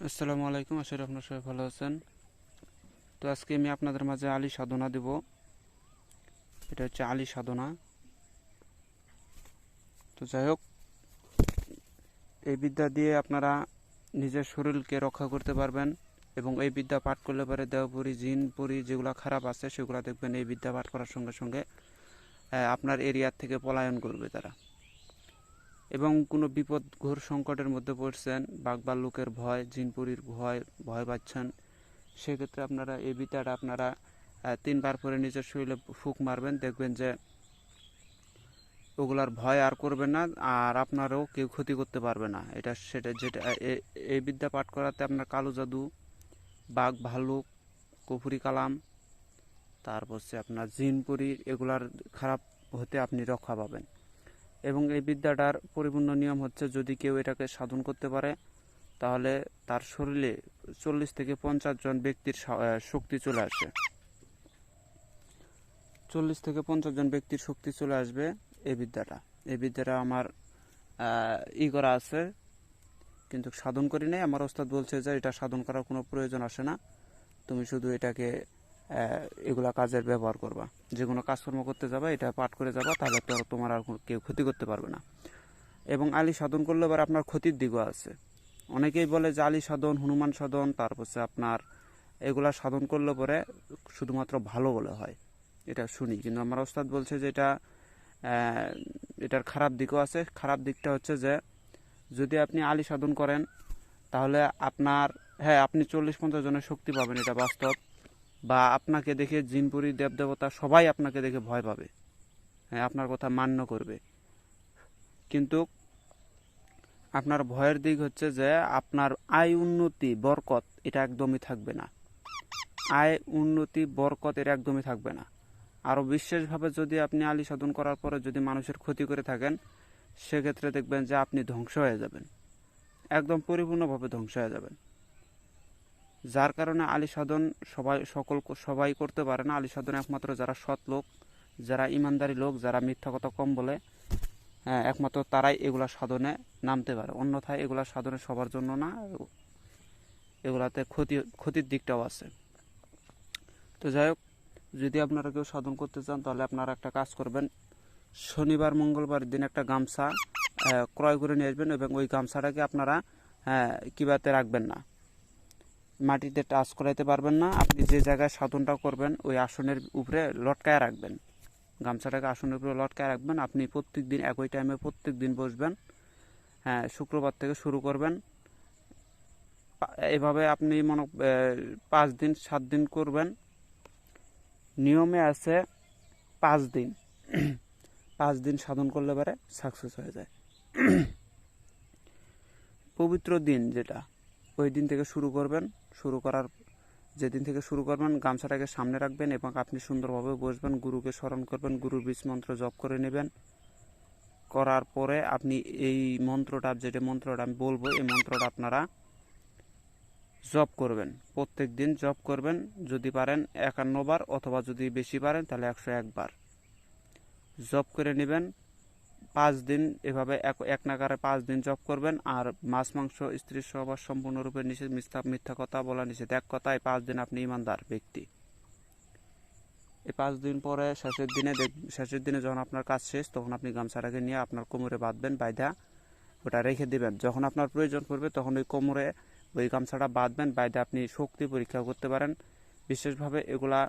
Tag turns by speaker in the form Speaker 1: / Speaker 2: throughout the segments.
Speaker 1: আসসালামু আলাইকুম, আশা করি আপনারা সবাই ভালো আছেন। তো আজকে আমি আপনাদের মাঝে আলী সাধনা দেব। এটা হচ্ছে আলী সাধনা। তো যাই হোক, এই বিদ্যা দিয়ে আপনারা নিজের শরীরকে রক্ষা করতে পারবেন এবং এই বিদ্যা পাঠ করলে পরে দেহপুরি জিনপুরি যেগুলো খারাপ আছে সেগুলো দেখবেন এই বিদ্যা পাঠ করার সঙ্গে সঙ্গে আপনার এরিয়ার থেকে পলায়ন করবে তারা। এবং কোনো বিপদ ঘোর সংকটের মধ্যে পড়ছেন, বাঘ ভাল্লুকের ভয়, জিনপুরির ভয় পাচ্ছেন, সেক্ষেত্রে আপনারা এই বিদ্যাটা আপনারা 3 বার করে নিজের শরীরে ফুঁক মারবেন, দেখবেন যে ওগুলার ভয় আর করবে না, আর আপনারও কেউ ক্ষতি করতে পারবে না। যেটা এই বিদ্যা পাঠ করাতে আপনার কালো জাদু, বাঘ ভাল্লুক, কফুরি কালাম, তারপর হচ্ছে আপনার জিনপুরি এগুলার খারাপ হতে আপনি রক্ষা পাবেন। এবং এই বিদ্যাটার পরিপূর্ণ নিয়ম হচ্ছে, যদি কেউ এটাকে সাধন করতে পারে তাহলে তার শরীরে 40 থেকে 50 জন ব্যক্তির শক্তি চলে আসে। 40 থেকে 50 জন ব্যক্তির শক্তি চলে আসবে এই বিদ্যাটা আমার করা আছে, কিন্তু সাধন করি নাই। আমার ওস্তাদ বলছে যে এটা সাধন করার কোনো প্রয়োজন আসে না, তুমি শুধু এটাকে এগুলা কাজের ব্যবহার করবা, যে কোনো কাজকর্ম করতে যাবা এটা পাঠ করে যাবা, তাহলে তো তোমার আর কেউ ক্ষতি করতে পারবে না। এবং আলী সাধন করলে এবার আপনার ক্ষতির দিকও আছে। অনেকেই বলে যে আলী সাধন, হনুমান সাধন, তারপর আপনার এগুলা সাধন করলে পরে শুধুমাত্র ভালো বলে হয়, এটা শুনি। কিন্তু আমার ওস্তাদ বলছে যে এটার খারাপ দিকও আছে। খারাপ দিকটা হচ্ছে যে যদি আপনি আলী সাধন করেন তাহলে আপনার, হ্যাঁ, আপনি 40-50 জনের শক্তি পাবেন, এটা বাস্তব। বা আপনাকে দেখে জিনপুরি দেবদেবতা সবাই আপনাকে দেখে ভয় পাবে, হ্যাঁ, আপনার কথা মান্য করবে। কিন্তু আপনার ভয়ের দিক হচ্ছে যে আপনার আয় উন্নতি বরকত এটা একদমই থাকবে না। আয় উন্নতি বরকত এটা একদমই থাকবে না। আরও বিশেষভাবে যদি আপনি আলী সাধন করার পরে যদি মানুষের ক্ষতি করে থাকেন, সেক্ষেত্রে দেখবেন যে আপনি ধ্বংস হয়ে যাবেন, একদম পরিপূর্ণভাবে ধ্বংস হয়ে যাবেন। যার কারণে আলী সাধন সবাই করতে পারে না। আলী সাধন একমাত্র যারা সৎ লোক, যারা ইমানদারি লোক, যারা মিথ্যা কথা কম বলে, হ্যাঁ, একমাত্র তারাই এগুলা সাধনে নামতে পারে। অন্যথায় এগুলা সাধনে সবার জন্য না, এগুলাতে ক্ষতির দিকটাও আছে। তো যাই হোক, যদি আপনারা কেউ সাধন করতে চান তাহলে আপনারা একটা কাজ করবেন, শনিবার মঙ্গলবার দিন একটা গামছা ক্রয় করে নিয়ে আসবেন এবং ওই গামছাটাকে আপনারা কিবাতে রাখবেন না, মাটিতে টাচ করাইতে পারবেন না। আপনি যে জায়গায় সাধনটা করবেন ওই আসনের উপরে লটকায় রাখবেন, গামছাটাকে আসনের উপরে লটকায় রাখবেন। আপনি প্রত্যেক দিন একই টাইমে প্রত্যেক দিন বসবেন, হ্যাঁ, শুক্রবার থেকে শুরু করবেন। এভাবে আপনি 5 দিন 7 দিন করবেন। নিয়মে আছে 5 দিন। 5 দিন সাধন করলে পরে সাকসেস হয়ে যায়। পবিত্র দিন যেটা, ওই দিন থেকে শুরু করবেন। যেদিন থেকে শুরু করবেন গামছাটাকে সামনে রাখবেন এবং আপনি সুন্দরভাবে বসবেন, গুরুকে স্মরণ করবেন, গুরুর বীজ মন্ত্র জপ করে নেবেন। করার পরে আপনি এই মন্ত্রটা, যেটা মন্ত্রটা আমি বলবো, এই মন্ত্রটা আপনারা জপ করবেন, প্রত্যেক দিন জপ করবেন। যদি পারেন 51 বার, অথবা যদি বেশি পারেন তাহলে 101 বার জপ করে নেবেন। 5 দিন এভাবে এক নাগারে 5 দিন জপ করবেন। আর মাছ মাংস স্ত্রীর সহবাস সম্পূর্ণরূপে নিষেধ, মিথ্যা কথা বলা নিষেধ। এক কথায় 5 দিন আপনি ইমানদার ব্যক্তি। এই 5 দিন পরে শেষের দিনে যখন আপনার কাজ শেষ, তখন আপনি গামছাটাকে নিয়ে আপনার কোমরে বাঁধবেন, বাইধা ওটা রেখে দিবেন। যখন আপনার প্রয়োজন পড়বে তখন ওই কোমরে ওই গামছাটা বাঁধবেন, বাইধা আপনি শক্তি পরীক্ষা করতে পারেন। বিশেষভাবে এগুলা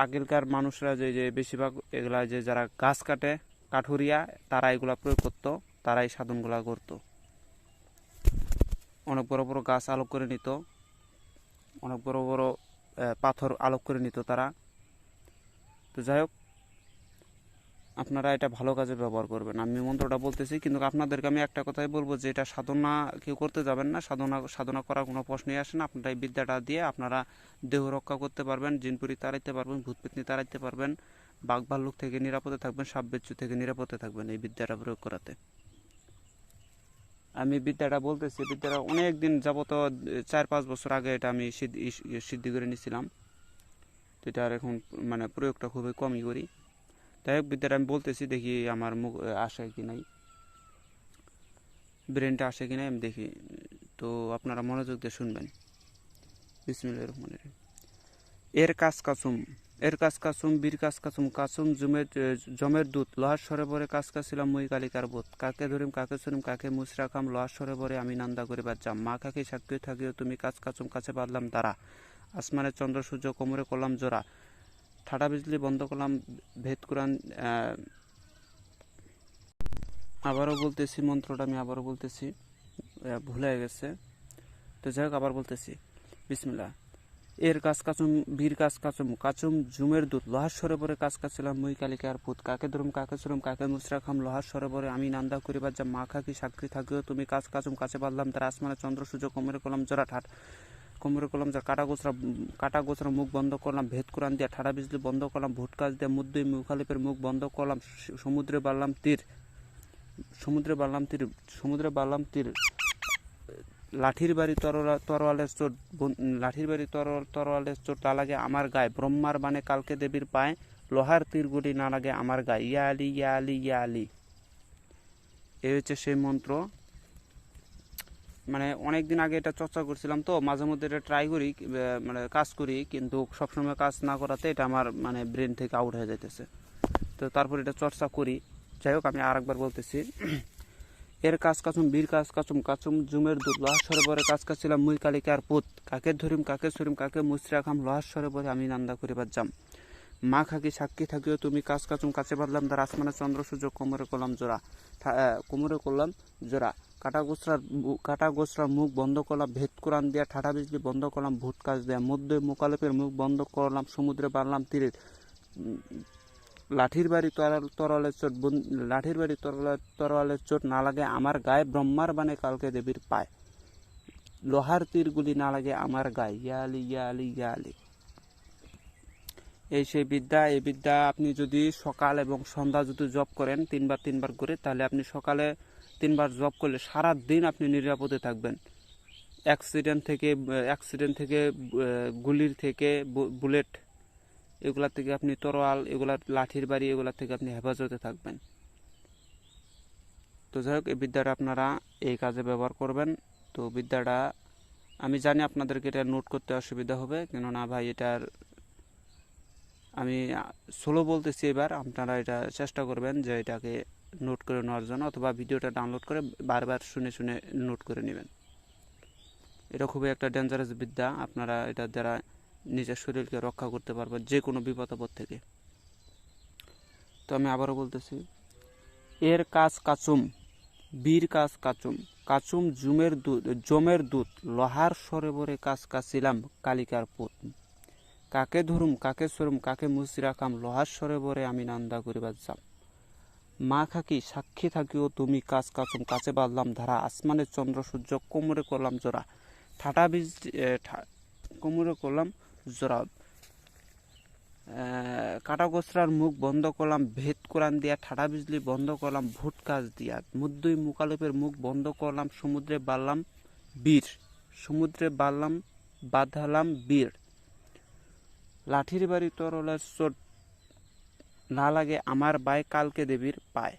Speaker 1: আগেকার মানুষরা যে বেশিরভাগ এগুলা যারা গাছ কাটে, কাঠুরিয়া, তারা এগুলা প্রয়োগ করতো, তারাই সাধনগুলা করতো। অনেক বড় বড় গাছ আলোক করে নিত, অনেক বড় বড় পাথর আলোক করে নিত তারা। তো যাই হোক, আপনারা এটা ভালো কাজে ব্যবহার করবেন। আমি মন্ত্রটা বলতেছি, কিন্তু আপনাদেরকে আমি একটা কথাই বলবো যে এটা সাধনা কেউ করতে যাবেন না। সাধনা করার কোনো প্রশ্নই আসে না। আপনারা এই বিদ্যাটা দিয়ে আপনারা দেহ রক্ষা করতে পারবেন, জিনপুরি তাড়াইতে পারবেন, ভূতপেতনি তাড়াইতে পারবেন, বাঘ ভাল্লুক থেকে নিরাপদে থাকবেন, সাপ বিচ্ছু থেকে নিরাপদে থাকবেন এই বিদ্যাটা প্রয়োগ করাতে। আমি বিদ্যাটা বলতেছি, বিদ্যাটা অনেক দিন যাবত, 4-5 বছর আগে এটা আমি সিদ্ধি করে নিয়েছিলাম। তো এটার এখন প্রয়োগটা খুবই কমই করি। তাই হোক, বিদ্যাটা আমি বলতেছি, দেখি আমার মুখ আসে কি নাই, ব্রেনটা আসে কি নাই, আমি দেখি তো আপনারা মনোযোগ দিয়ে শুনবেন। বিসমিল্লাহির রহমানির রহিম। এর কাজ কাসুম, এর কাজ কাসুম, বীর কাজ কাসুম, কাসুম জমের দূত, লোহার সরে বরে কাজ কাছিলাম মুই কালিকার বোধ, কাকে ধরিম কাকে চুরিম কাকে মুচরা খাম, লোহার সরে বরে আমি নান্দা করিবার যাম, মা কাকি সাক্ষী থাকিও তুমি কাজ কাসুম কাছে বাঁধলাম তারা, আসমানে চন্দ্র সূর্য কোমরে করলাম জোড়া, ঠাডা বিজলি বন্ধ করলাম ভেদ কোরআন। আবারও বলতেছি মন্ত্রটা, আমি আবারও বলতেছি, ভুলে গেছে। তো যাই হোক আবার বলতেছি, বিসমিল্লাহ। এর কাজ কাচুম, বীর কাজ কাচুম, কাচুম জুমের দুধ, লোহার সরোবরে কাজ কাছিলাম মুই কালিকার পুত, কাকে ধরুম কাকে চুরুম কাকে মুচরা খাম, লোহার সরোবরে আমি নান্দা করিবার যা, মা খাকি সাক্ষী থাকিও তুমি কাজ কাচুম কাছে বাঁধলাম তার, আসমানে চন্দ্র সূর্য কোমরে কলম জোড়া, কোমরে কলম জোড়া, কাটা গোছরা মুখ বন্ধ করলাম ভেদ কোরআন দিয়া, ঠাডা বিজলি বন্ধ করলাম ভোট কাজ দিয়া, মুদ্দুই মুখালিপের মুখ বন্ধ করলাম, সমুদ্রে বাড়লাম তীর, সমুদ্রে বাড়লাম তীর, লাঠির বাড়ি তরোয়ালের চোট, লাঠির বাড়ি তরোয়ালের চোট না লাগে আমার গায়ে, ব্রহ্মার বানে কালকে দেবীর পায়, লোহার তীরগুলি না লাগে আমার গায়ে, ইয়া আলী ইয়া আলী ইয়া আলী। এই হচ্ছে সেই মন্ত্র। মানে অনেক দিন আগে এটা চর্চা করছিলাম, তো মাঝে মধ্যে এটা ট্রাই করি, মানে কাজ করি, কিন্তু সবসময় কাজ না করাতে এটা আমার মানে ব্রেন থেকে আউট হয়ে যাইতেছে। তো তারপর এটা চর্চা করি। যাই হোক আমি আরেকবার বলতেছি। এর কাজ কাচুম, বীর কাজ কাচুম, কাচুম জুমের দুধ, লোহার সরোবরে কাজ কাছিলাম মুই কালিকার পুত, কাকে ধরিম কাকে চুরিম কাকে মুচরা খাম, লোহার সরোবরে আমি নান্দা করিবার যাম, মা খাকি সাক্ষী থাকিও তুমি কাজ কাচুম কাছে বাঁধলাম তার, আসমানে চন্দ্র সূর্য কোমরে করলাম জোড়া, কোমরে করলাম জোড়া, কাটা গোছরার মুখ বন্ধ করলাম ভেদ কোরআন দিয়া, ঠাডা বিজলি বন্ধ করলাম ভূত কাজ দেয়া, মধ্যে মোকালেপের মুখ বন্ধ করলাম, সমুদ্রে বাড়লাম তীরে, লাঠির বাড়ি তরোয়ালের চোট না লাগে আমার গায়ে, ব্রহ্মার বানে কালকে দেবীর পায়, লোহার তীরগুলি না লাগে আমার গায়ে, ইয়া আলী ইয়া আলী ইয়া আলী। এই সেই বিদ্যা। এই বিদ্যা আপনি যদি সকাল এবং সন্ধ্যা যদি জপ করেন তিনবার করে, তাহলে আপনি সকালে 3বার জপ করলে সারা দিন আপনি নিরাপদে থাকবেন। অ্যাক্সিডেন্ট থেকে গুলির থেকে, বুলেট এগুলা থেকে আপনি, তরোয়াল এগুলার, লাঠির বাড়ি এগুলা থেকে আপনি হেফাজতে থাকবেন। তো যাই হোক এই বিদ্যাটা আপনারা এই কাজে ব্যবহার করবেন। তো বিদ্যাটা আমি জানি আপনাদেরকে এটা নোট করতে অসুবিধা হবে, কেননা ভাই এটার আমি স্লো বলতেছি এবার, আপনারা এটা চেষ্টা করবেন যে এটাকে নোট করে নেওয়ার জন্য, অথবা ভিডিওটা ডাউনলোড করে বারবার শুনে শুনে নোট করে নেবেন। এটা খুবই একটা ডেঞ্জারাস বিদ্যা, আপনারা এটা দ্বারা নিজের শরীরকে রক্ষা করতে পারবেন যে কোনো বিপদ আপদ থেকে। তো আমি আবারও বলতেছি, এর কাজ কাচুম, বীর কাজ কাচুম, কাচুম জমের দুধ, লোহার সরোবরে কাজ কাছিলাম কালিকার পুত, কাকে ধরুম কাকে চুরুম কাকে মুচরা খাম, লোহার সরোবরে আমি নান্দা করিবার যাম, মা খাকি সাক্ষী থাকিও তুমি কাজ কাচুম কাছে বাঁধলাম ধারা, আসমানের চন্দ্র সূর্য কোমরে করলাম জোড়া, কোমরে করলাম জোড়া, কাটা গোছরার মুখ বন্ধ করলাম ভেদ কোরআন দিয়া, ঠাডা বিজলি বন্ধ করলাম ভূত কাজ দিয়া, মুদ্দুই মুকালিপের মুখ বন্ধ করলাম, সমুদ্রে বাঁধালাম বীর, লাঠির বাড়ি তরলের চোট না লাগে আমার বাই, কালকে দেবীর পায়।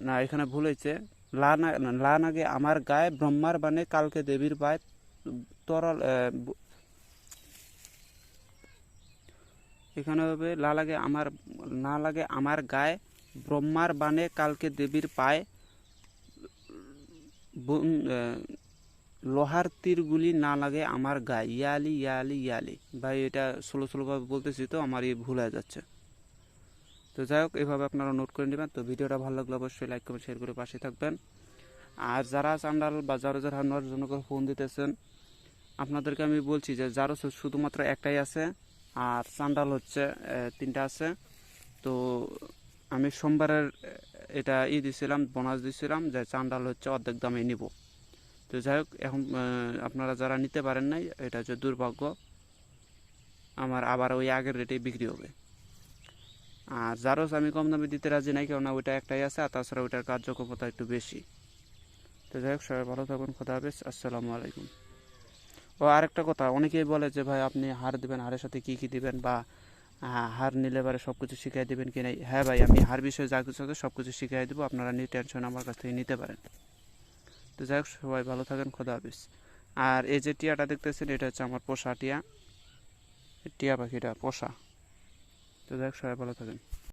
Speaker 1: না, এখানে ভুল হয়েছে, লা নাগে আমার গায়ে, ব্রহ্মার বানে কালকে দেবীর পায়, তরল, এখানে হবে না লাগে আমার গায়ে, ব্রহ্মার বানে কালকে দেবীর পায়, লোহার তীরগুলি না লাগে আমার গায়ে, ইয়া আলী ইয়া আলী ইয়া আলী। ভাই এটা স্লোভাবে বলতেছি, তো আমার এই ভুল হয়ে যাচ্ছে। তো যাই হোক এইভাবে আপনারা নোট করে নেবেন। তো ভিডিওটা ভালো লাগলে অবশ্যই লাইক কমেন্ট শেয়ার করে পাশে থাকবেন। আর যারা চান্ডাল বা যারা নেওয়ার জন্য করে ফোন দিতেছেন, আপনাদেরকে আমি বলছি যে যারো শুধুমাত্র একটাই আছে, আর চান্ডাল হচ্ছে 3টা আছে। তো আমি সোমবারের এটা দিছিলাম, বোনাস দিছিলাম যে চান্ডাল হচ্ছে অর্ধেক দামে নিব। তো যাই হোক এখন আপনারা যারা নিতে পারেন নাই, এটা হচ্ছে দুর্ভাগ্য, আমার আবার ওই আগের রেটেই বিক্রি হবে। আর জারোস আমি কম দামে দিতে রাজি নাই, কেননা ওইটা একটাই আছে, আর তাছাড়া ওইটার কার্যক্ষমতা একটু বেশি। তো যাই হোক সবাই ভালো থাকুন, খোদা হাফেজ, আসসালামু আলাইকুম। ও আরেকটা কথা, অনেকেই বলে যে ভাই আপনি হার দিবেন, হারের সাথে কী কী দিবেন, বা হার নিলে এবারে সব কিছু শিখিয়ে দেবেন কি না? হ্যাঁ ভাই, আমি হার বিষয়ে যা কিছু আছে সব কিছু শিখিয়ে দেবো, আপনারা টেনশন আমার কাছ থেকে নিতে পারেন। তো যাই হোক, সবাই ভালো থাকেন, খোদা হাফিজ। আর এই যে টিয়াটা দেখতেছেন, এটা হচ্ছে আমার পোষা টিয়া, টিয়া পাখিটা পোষা। তো যাই হোক, সবাই ভালো থাকেন।